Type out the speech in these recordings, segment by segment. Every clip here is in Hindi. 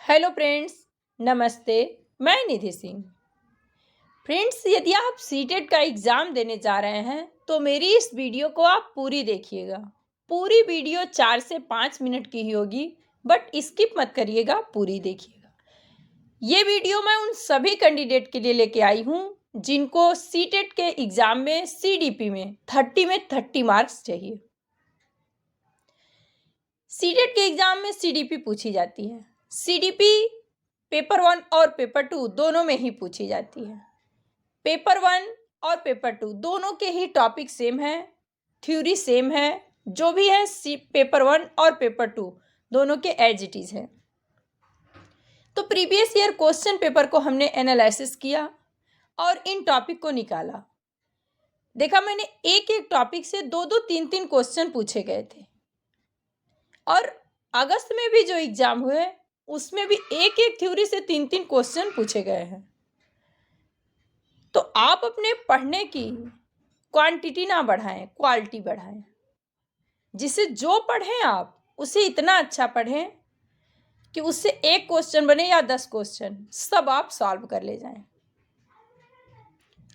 हेलो फ्रेंड्स, नमस्ते। मैं निधि सिंह। फ्रेंड्स, यदि आप सीटेट का एग्ज़ाम देने जा रहे हैं तो मेरी इस वीडियो को आप पूरी देखिएगा। पूरी वीडियो 4 से 5 मिनट की ही होगी, बट स्किप मत करिएगा, पूरी देखिएगा। ये वीडियो मैं उन सभी कैंडिडेट के लिए लेके आई हूँ जिनको सीटेट के एग्ज़ाम में सीडीपी में 30 मार्क्स चाहिए। सीटेट के एग्ज़ाम में सीडीपी पूछी जाती है। सीडीपी पेपर 1 और पेपर 2 दोनों में ही पूछी जाती है। पेपर 1 और पेपर 2 दोनों के ही टॉपिक सेम है, थ्योरी सेम है। जो भी है पेपर 1 और पेपर 2 दोनों के एज इट इज़ है। तो प्रीवियस ईयर क्वेश्चन पेपर को हमने एनालिसिस किया और इन टॉपिक को निकाला। देखा मैंने एक एक टॉपिक से 2-2, 3-3 क्वेश्चन पूछे गए थे और अगस्त में भी जो एग्ज़ाम हुए उसमें भी एक एक थ्योरी से 3-3 क्वेश्चन पूछे गए हैं। तो आप अपने पढ़ने की क्वांटिटी ना बढ़ाएं, क्वालिटी बढ़ाएं। जिसे जो पढ़ें आप उसे इतना अच्छा पढ़ें कि उससे एक क्वेश्चन बने या 10 क्वेश्चन सब आप सॉल्व कर ले जाएं।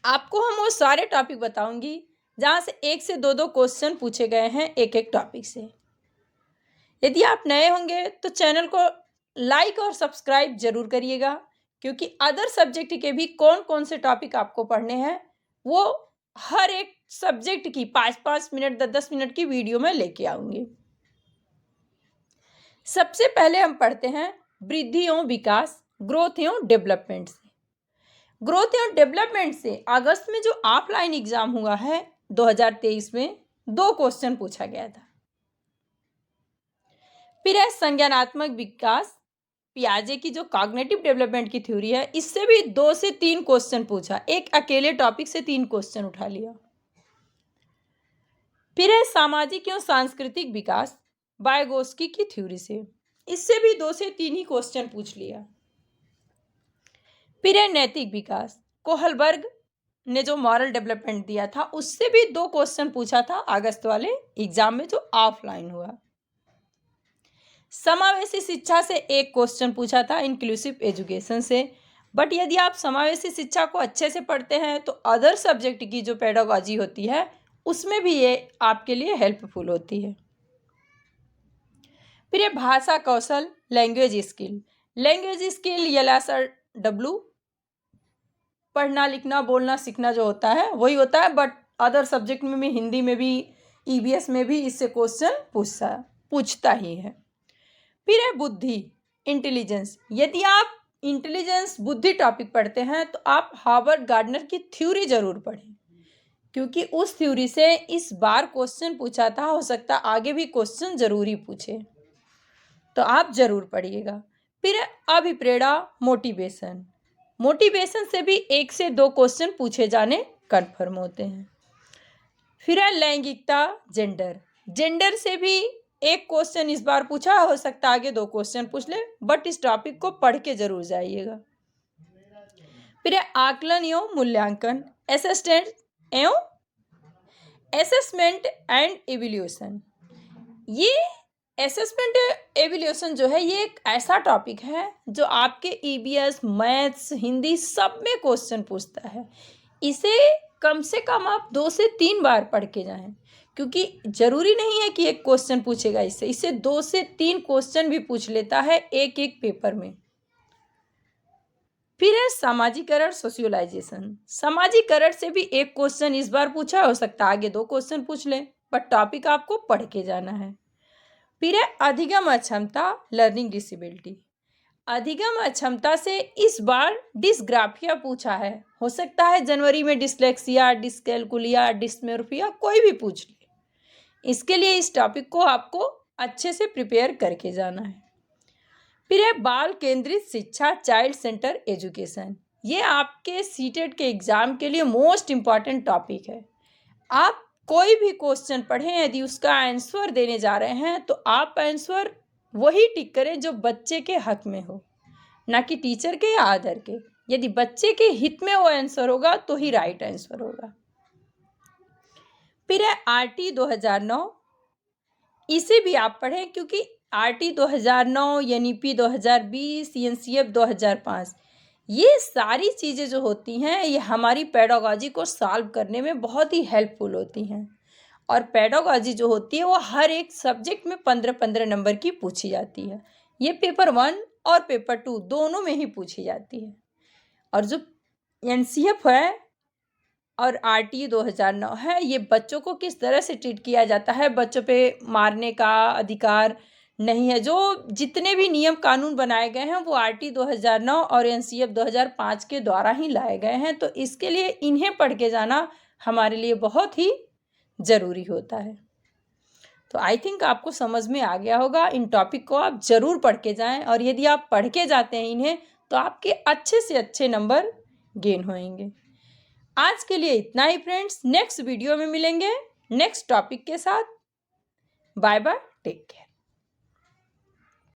आपको हम वो सारे टॉपिक बताऊंगी जहां से 1 से 2-2 क्वेश्चन पूछे गए हैं एक एक टॉपिक से। यदि आप नए होंगे तो चैनल को लाइक और सब्सक्राइब जरूर करिएगा, क्योंकि अदर सब्जेक्ट के भी कौन कौन से टॉपिक आपको पढ़ने हैं वो हर एक सब्जेक्ट की 5-5 मिनट 10-10 मिनट की वीडियो में लेके आऊंगी। सबसे पहले हम पढ़ते हैं वृद्धि एवं विकास, ग्रोथ एवं डेवलपमेंट से। ग्रोथ एवं डेवलपमेंट से अगस्त में जो ऑफलाइन एग्जाम हुआ है 2023 में 2 क्वेश्चन पूछा गया था। फिर है संज्ञानात्मक विकास, पियाजे की जो कॉग्निटिव डेवलपमेंट की थ्योरी है, इससे भी 2 से 3 क्वेश्चन पूछा। एक अकेले टॉपिक से 3 क्वेश्चन उठा लिया। फिर है सामाजिक एवं सांस्कृतिक विकास, वाइगोस्की की थ्योरी से, इससे भी 2 से 3 ही क्वेश्चन पूछ लिया। फिर है नैतिक विकास, कोहलबर्ग ने जो मॉरल डेवलपमेंट दिया था उससे भी 2 क्वेश्चन पूछा था अगस्त वाले एग्जाम में जो ऑफलाइन हुआ। समावेशी शिक्षा से एक क्वेश्चन पूछा था इंक्लूसिव एजुकेशन से, बट यदि आप समावेशी शिक्षा को अच्छे से पढ़ते हैं तो अदर सब्जेक्ट की जो पेडागॉजी होती है उसमें भी ये आपके लिए हेल्पफुल होती है। फिर ये भाषा कौशल, language skill. Language skill LSR-W, पढ़ना लिखना बोलना सीखना जो होता है वही होता है, बट अदर सब्जेक्ट में भी, हिंदी में भी, EVS में भी इससे क्वेश्चन पूछता ही है। फिर है बुद्धि, इंटेलिजेंस। यदि आप इंटेलिजेंस बुद्धि टॉपिक पढ़ते हैं तो आप हार्वर्ड गार्डनर की थ्योरी जरूर पढ़ें, क्योंकि उस थ्योरी से इस बार क्वेश्चन पूछा था, हो सकता आगे भी क्वेश्चन जरूरी पूछे, तो आप जरूर पढ़िएगा। फिर अभिप्रेरणा, मोटिवेशन। मोटिवेशन से भी 1 से 2 क्वेश्चन पूछे जाने कन्फर्म होते हैं। फिर है लैंगिकता, जेंडर। जेंडर से भी एक क्वेश्चन इस बार पूछा, हो सकता आगे 2 क्वेश्चन पूछ ले, बट इस टॉपिक को पढ़ के जरूर जाइएगा। फिर है आकलन एवं मूल्यांकन, असेसमेंट एंड इवैल्यूएशन। ये असेसमेंट एवैल्यूएशन जो है ये एक ऐसा टॉपिक है जो आपके EVS, मैथ्स, हिंदी सब में क्वेश्चन पूछता है। इसे कम से कम आप 2 से 3 बार पढ़ के जाएं, क्योंकि जरूरी नहीं है कि एक क्वेश्चन पूछेगा, इससे 2 से 3 क्वेश्चन भी पूछ लेता है एक एक पेपर में। फिर है सामाजिकरण, सोशियोलाइजेशन। सामाजिकरण से भी एक क्वेश्चन इस बार पूछा, हो सकता आगे 2 क्वेश्चन पूछ ले, बट टॉपिक आपको पढ़ के जाना है। फिर है अधिगम अक्षमता, लर्निंग डिसेबिलिटी। अधिगम अक्षमता से इस बार डिस्ग्राफिया पूछा है, हो सकता है जनवरी में डिसलेक्सिया, डिस्कैलकुलिया, डिस्मोर्फिया कोई भी पूछ ले। इसके लिए इस टॉपिक को आपको अच्छे से प्रिपेयर करके जाना है। फिर है बाल केंद्रित शिक्षा, चाइल्ड सेंटर एजुकेशन। ये आपके सीटेट के एग्जाम के लिए मोस्ट इम्पॉर्टेंट टॉपिक है। आप कोई भी क्वेश्चन पढ़ें, यदि उसका आंसर देने जा रहे हैं तो आप आंसर वही टिक करें जो बच्चे के हक में हो, ना कि टीचर के या अदर के। यदि बच्चे के हित में वो आंसर होगा तो ही राइट आंसर होगा। फिर है RT 2009, इसे भी आप पढ़ें, क्योंकि आरटी 2009, एनईपी 2020, एनसीएफ 2005, ये सारी चीज़ें जो होती हैं ये हमारी पेडागोजी को सॉल्व करने में बहुत ही हेल्पफुल होती हैं। और पेडागोजी जो होती है वो हर एक सब्जेक्ट में 15-15 नंबर की पूछी जाती है। ये पेपर 1 और पेपर 2 दोनों में ही पूछी जाती है। और जो एनसीएफ है और आरटी 2009 है, ये बच्चों को किस तरह से ट्रीट किया जाता है, बच्चों पे मारने का अधिकार नहीं है। जो जितने भी नियम कानून बनाए गए हैं वो आरटी 2009 और एनसीएफ 2005 के द्वारा ही लाए गए हैं। तो इसके लिए इन्हें पढ़ के जाना हमारे लिए बहुत ही ज़रूरी होता है। तो आई थिंक आपको समझ में आ गया होगा। इन टॉपिक को आप ज़रूर पढ़ के जाएं और यदि आप पढ़ के जाते हैं इन्हें तो आपके अच्छे से अच्छे नंबर गेन होंगे। आज के लिए इतना ही फ्रेंड्स, नेक्स्ट वीडियो में मिलेंगे नेक्स्ट टॉपिक के साथ। Bye bye, take care.